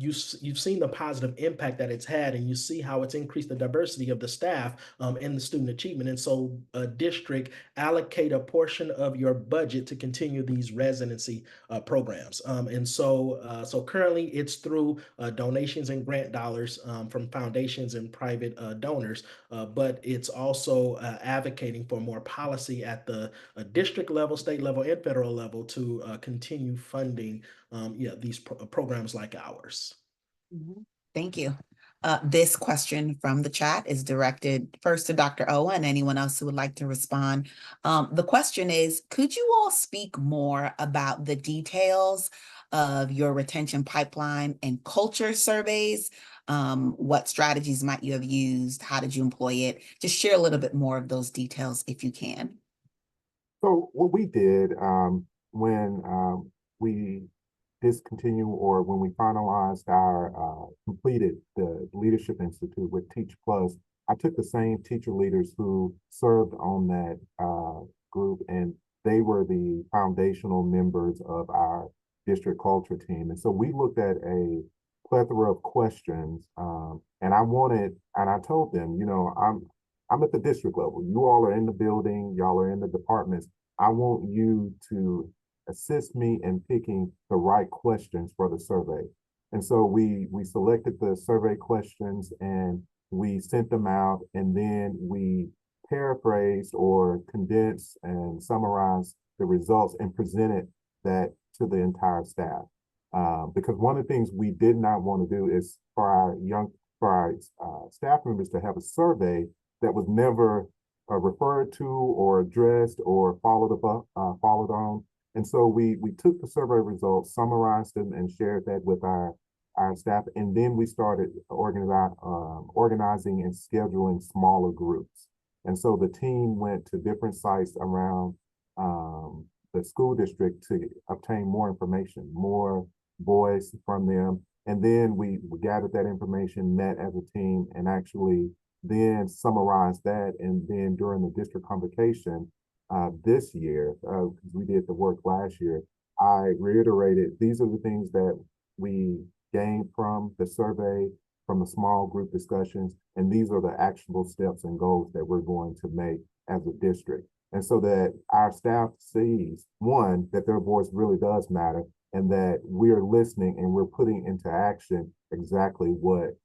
you've seen the positive impact that it's had, and you see how it's increased the diversity of the staff and the student achievement. And so, a district allocate a portion of your budget to continue these residency programs. So currently it's through donations and grant dollars from foundations and private donors, but it's also advocating for more policy at the district level, state level, and federal level to continue funding these programs like ours. Thank you. This question from the chat is directed first to Dr. Owa and anyone else who would like to respond. The question is, could you all speak more about the details of your retention pipeline and culture surveys? What strategies might you have used? How did you employ it? Just share a little bit more of those details if you can. So what we did when we discontinue or when we finalized our completed the Leadership Institute with Teach Plus, I took the same teacher leaders who served on that group, and they were the foundational members of our district culture team. And so we looked at a plethora of questions, and I told them, I'm at the district level. You all are in the building, y'all are in the departments. I want you to assist me in picking the right questions for the survey. And so we selected the survey questions and we sent them out, and then we paraphrased or condensed and summarized the results and presented that to the entire staff. Because one of the things we did not want to do is for our staff members to have a survey that was never referred to or addressed or followed on. And so we took the survey results, summarized them, and shared that with our staff. And then we started organizing and scheduling smaller groups. And so the team went to different sites around the school district to obtain more information, more voice from them. And then we gathered that information, met as a team, and actually then summarized that. And then during the district convocation this year, because we did the work last year, I reiterated these are the things that we gained from the survey, from the small group discussions, and these are the actionable steps and goals that we're going to make as a district. And so that our staff sees, one, that their voice really does matter, and that we're listening and we're putting into action exactly what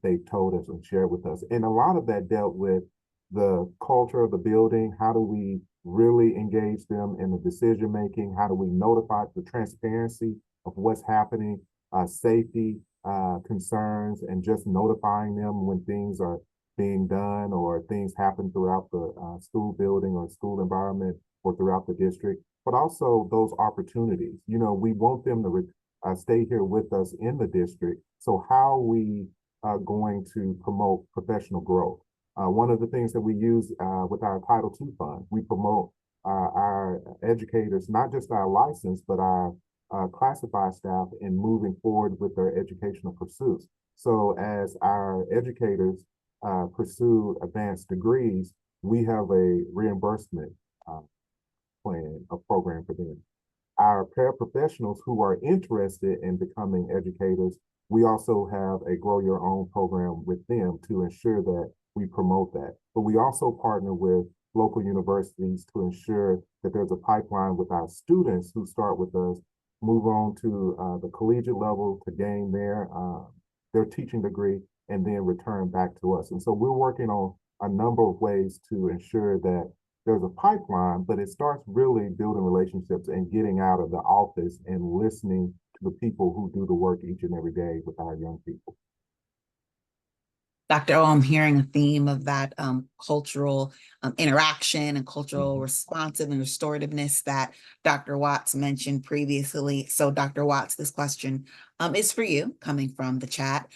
they've told us and shared with us. And a lot of that dealt with the culture of the building. How do we really engage them in the decision making? How do we notify the transparency of what's happening, safety concerns, and just notifying them when things are being done or things happen throughout the school building or school environment or throughout the district, but also those opportunities. We want them to stay here with us in the district. So how are we going to promote professional growth? One of the things that we use with our Title II fund, we promote our educators, not just our licensed, but our classified staff in moving forward with their educational pursuits. So as our educators pursue advanced degrees, we have a reimbursement plan, a program for them. Our paraprofessionals who are interested in becoming educators, we also have a Grow Your Own program with them to ensure that we promote that. But we also partner with local universities to ensure that there's a pipeline with our students who start with us, move on to the collegiate level to gain their teaching degree, and then return back to us. And so we're working on a number of ways to ensure that there's a pipeline, but it starts really building relationships and getting out of the office and listening to the people who do the work each and every day with our young people. Dr. O, I'm hearing a theme of that cultural interaction and cultural responsive and restorativeness that Dr. Watts mentioned previously. So Dr. Watts, this question is for you, coming from the chat.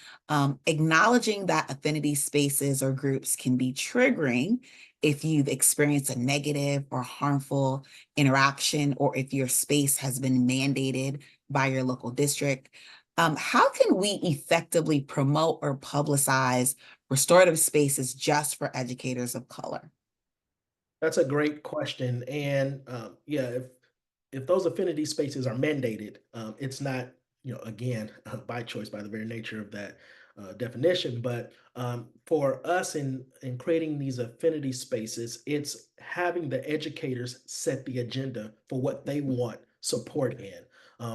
Acknowledging that affinity spaces or groups can be triggering if you've experienced a negative or harmful interaction, or if your space has been mandated by your local district. How can we effectively promote or publicize restorative spaces just for educators of color? That's a great question. And yeah, if those affinity spaces are mandated, it's not, again, by choice by the very nature of that definition. But for us in creating these affinity spaces, it's having the educators set the agenda for what they want support in.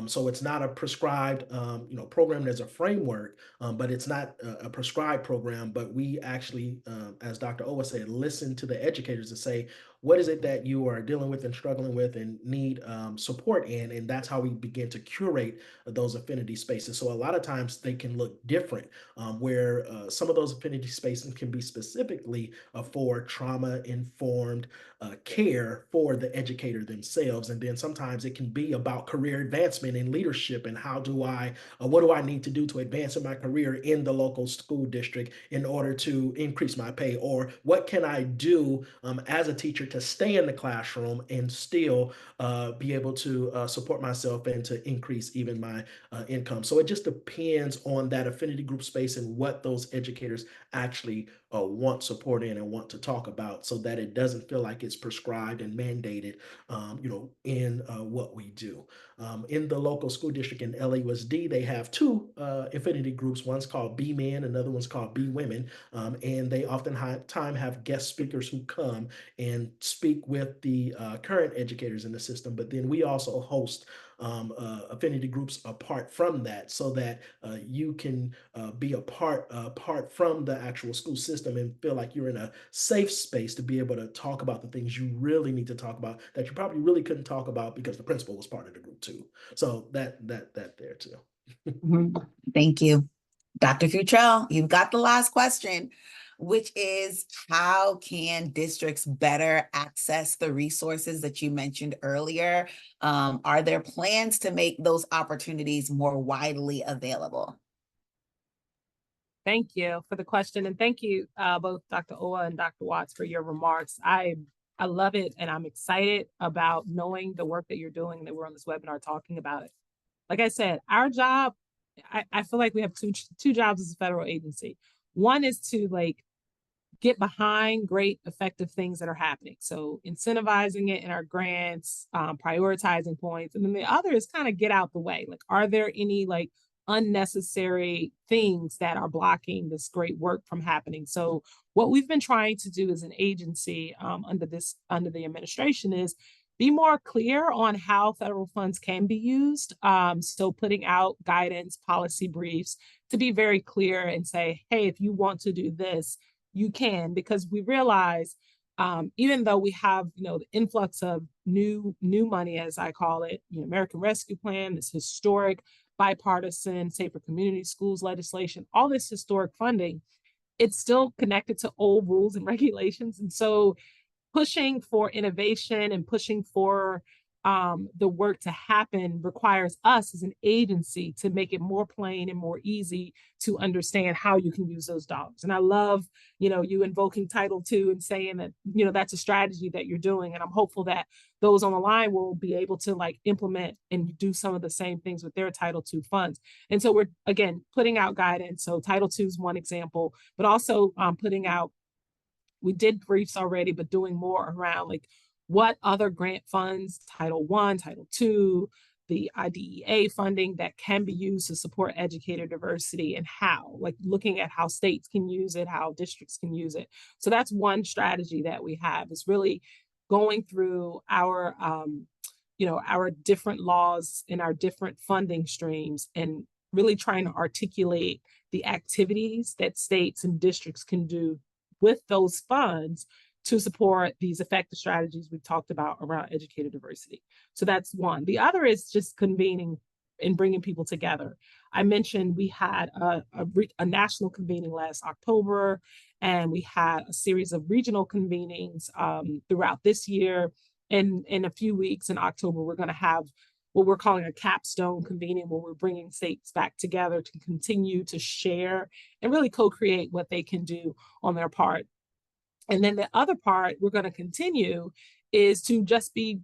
So it's not a prescribed, program. There's a framework, but it's not a prescribed program. But we actually, as Dr. Owa said, listen to the educators and say, what is it that you are dealing with and struggling with and need support in? And that's how we begin to curate those affinity spaces. So a lot of times they can look different, where some of those affinity spaces can be specifically for trauma informed care for the educator themselves. And then sometimes it can be about career advancement and leadership, and what do I need to do to advance in my career in the local school district in order to increase my pay? Or what can I do as a teacher to stay in the classroom and still be able to support myself and to increase even my income? So it just depends on that affinity group space and what those educators actually want support in and want to talk about, so that it doesn't feel like it's prescribed and mandated, in what we do. In the local school district in LAUSD, they have two affinity groups. One's called B Men, another one's called B Women, and they oftentimes have guest speakers who come and speak with the current educators in the system. But then we also host affinity groups apart from that, so that you can be apart from the actual school system and feel like you're in a safe space to be able to talk about the things you really need to talk about that you probably really couldn't talk about because the principal was part of the group too. So that there too. Mhm. Thank you. Dr. Futrell, you've got the last question, which is, how can districts better access the resources that you mentioned earlier? Are there plans to make those opportunities more widely available? Thank you for the question. And thank you, both Dr. Owa and Dr. Watts, for your remarks. I love it. And I'm excited about knowing the work that you're doing and that we're on this webinar talking about it. Like I said, our job, I feel like we have two jobs as a federal agency. One is to get behind great, effective things that are happening. So incentivizing it in our grants, prioritizing points. And then the other is kind of get out the way. Like, are there any unnecessary things that are blocking this great work from happening? So what we've been trying to do as an agency under the administration is be more clear on how federal funds can be used. So putting out guidance, policy briefs to be very clear and say, hey, if you want to do this, you can, because we realize even though we have the influx of new money, as I call it, American Rescue Plan, this historic bipartisan safer community schools legislation, all this historic funding, it's still connected to old rules and regulations. And so pushing for innovation and pushing for the work to happen requires us as an agency to make it more plain and more easy to understand how you can use those dollars. And I love, you invoking Title II and saying that, that's a strategy that you're doing. And I'm hopeful that those on the line will be able to implement and do some of the same things with their Title II funds. And so we're, again, putting out guidance. So Title II is one example, but also putting out, we did briefs already, but doing more around what other grant funds, Title I, Title II, the IDEA funding that can be used to support educator diversity, and how, looking at how states can use it, how districts can use it. So that's one strategy that we have, is really going through our different laws and our different funding streams and really trying to articulate the activities that states and districts can do with those funds to support these effective strategies we've talked about around educator diversity. So that's one. The other is just convening in bringing people together. I mentioned we had a national convening last October, and we had a series of regional convenings throughout this year. And in a few weeks in October, we're going to have what we're calling a capstone convening, where we're bringing states back together to continue to share and really co-create what they can do on their part. And then the other part we're going to continue is to just be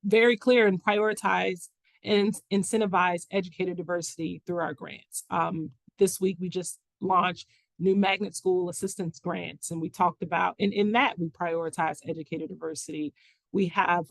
very clear and prioritize and incentivize educator diversity through our grants. This week, we just launched new magnet school assistance grants, and we talked about, and in that, we prioritize educator diversity. We have,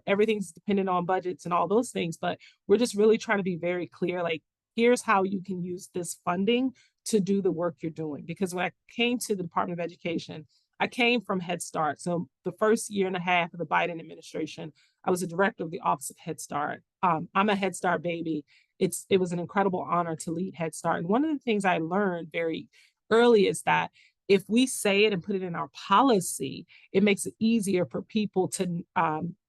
everything's dependent on budgets and all those things, but we're just really trying to be very clear, like, here's how you can use this funding to do the work you're doing. Because when I came to the Department of Education, I came from Head Start. So the first year and a half of the Biden administration, I was a director of the Office of Head Start. I'm a Head Start baby. It was an incredible honor to lead Head Start. And one of the things I learned very early is that if we say it and put it in our policy, it makes it easier for people to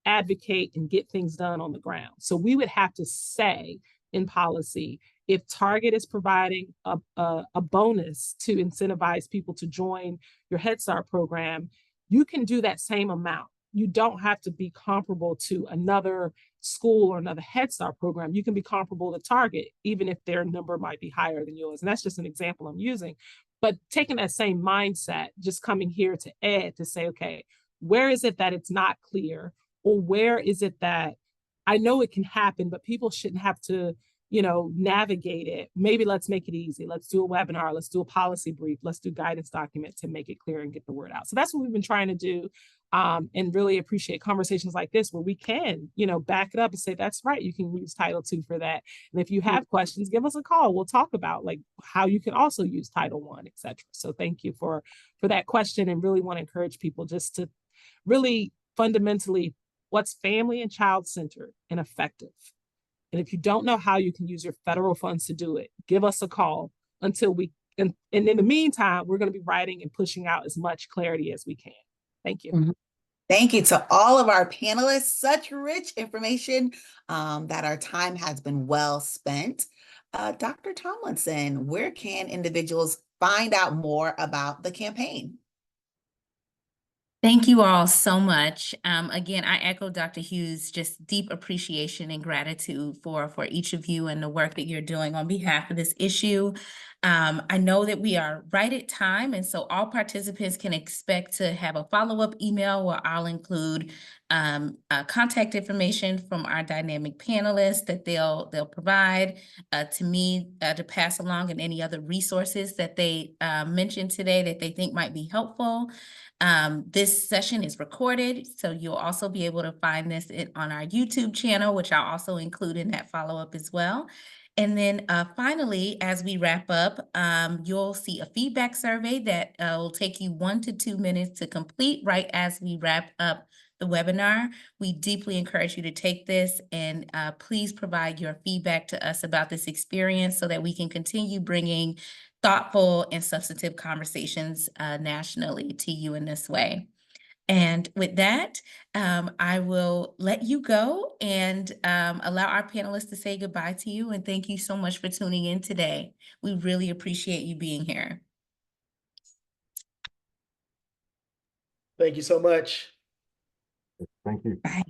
advocate and get things done on the ground. So we would have to say in policy, if Target is providing a bonus to incentivize people to join your Head Start program, you can do that same amount. You don't have to be comparable to another school or another Head Start program. You can be comparable to Target, even if their number might be higher than yours. And that's just an example I'm using. But taking that same mindset, just coming here to Ed to say, okay, where is it that it's not clear? Or where is it that I know it can happen, but people shouldn't have to navigate it. Maybe let's make it easy. Let's do a webinar. Let's do a policy brief. Let's do guidance document to make it clear and get the word out. So that's what we've been trying to do, and really appreciate conversations like this where we can, back it up and say, that's right. You can use Title II for that. And if you have questions, give us a call. We'll talk about like how you can also use Title I, et cetera. So thank you for that question, and really want to encourage people just to really fundamentally what's family and child centered and effective. And if you don't know how you can use your federal funds to do it, give us a call until we, and in the meantime, we're going to be writing and pushing out as much clarity as we can. Thank you. Mm-hmm. Thank you to all of our panelists. Such rich information that our time has been well spent. Dr. Tomlinson, where can individuals find out more about the campaign? Thank you all so much. Again, I echo Dr. Hughes' just deep appreciation and gratitude for each of you and the work that you're doing on behalf of this issue. I know that we are right at time, and so all participants can expect to have a follow-up email where I'll include contact information from our dynamic panelists that they'll provide to me to pass along, and any other resources that they mentioned today that they think might be helpful. This session is recorded, so you'll also be able to find this on our YouTube channel, which I'll also include in that follow-up as well. And then finally, as we wrap up, you'll see a feedback survey that will take you 1 to 2 minutes to complete right as we wrap up the webinar. We deeply encourage you to take this, and please provide your feedback to us about this experience so that we can continue bringing thoughtful and substantive conversations nationally to you in this way. And with that, I will let you go and allow our panelists to say goodbye to you. And thank you so much for tuning in today. We really appreciate you being here. Thank you so much. Thank you. Bye.